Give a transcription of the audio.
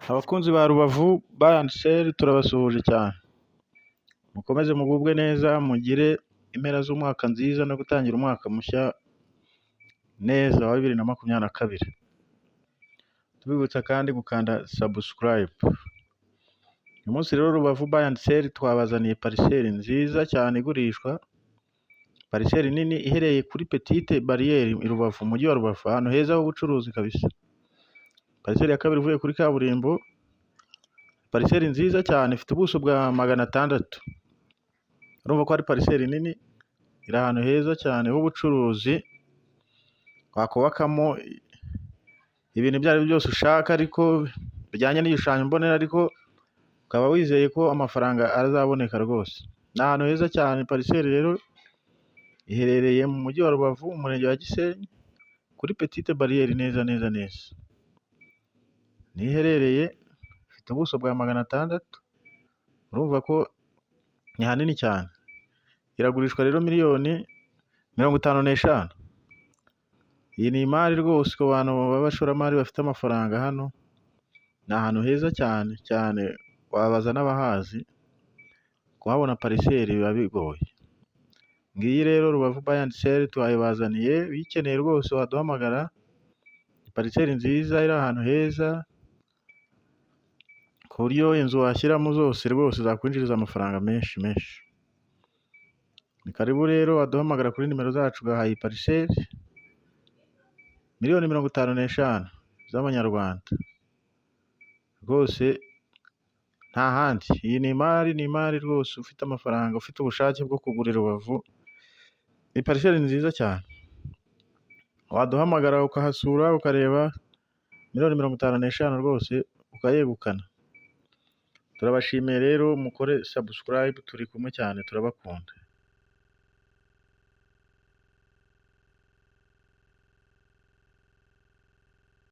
Abakunzi ba Rubavu Bar and Sale turabasuhuje cyane, mukomeze mugubwe neza, mugire impera z'umwaka nziza no gutangira umwaka mushya neza wa 2022, tubibutsa kandi gukanda subscribe. Uyu munsi rero Rubavu Bar and Sale twabazaniye parcelle nziza cyane igurishwa, parcelle nini ihereye kuri Petite Barriere i Rubavu, umujyi wa Rubavu, ahantu heza h'ubucuruzi kabisa. Parcelle ya kabiri ivuye kuri kaburimbo, parcelle nziza cyane ifite ubuso bwa 600. Urumva ko ari parcelle nini, iri ahantu heza cyane h'ubucuruzi, wakubakamo ibintu ibyo ari byo byose ushaka ariko bijyanye n'igishushanyo mbonera, ariko ukaba wizeye ko amafaranga azaboneka rwose. Ni ahantu heza cyane. Parcelle rero iherereye mu mujyi wa Rubavu, umurenge wa Gisenyi, kuri Petite Barriere, neza neza neza niho iherereye, ifite ubuso bwa 600. Urumva ko ni hanini cyane. Iragurishwa rero miliyoni 55. Iyi ni imari rwose ku bantu b'abashoramari bafite amafaranga. Hano ni ahantu heza cyane cyane, wabaza n'abahazi, kuhabona parcelle biba bigoye. Ngiyi rero Rubavu Bar and Sale twayibazaniye, uyikeneye rwose waduhamagara. Parcelle nziza iri ahantu heza ku buryo inzu washyiramo zose rwose zakwinjiriza amafaranga menshi menshi. Ni karibu rero, waduhamagara kuri nimero zacu ugahaha iyi parcelle miliyoni 55 z'amanyarwanda rwose, nta handi. Iyi ni imari rwose, ufite amafaranga, ufite ubushake bwo kugura Rubavu, ni parcelle nziza cyane. Waduhamagara ukahasura ukareba miliyoni 55 rwose ukayegukana. Turabashimiye rero, mukore subscribe, turi kumwe cyane, turabakunda.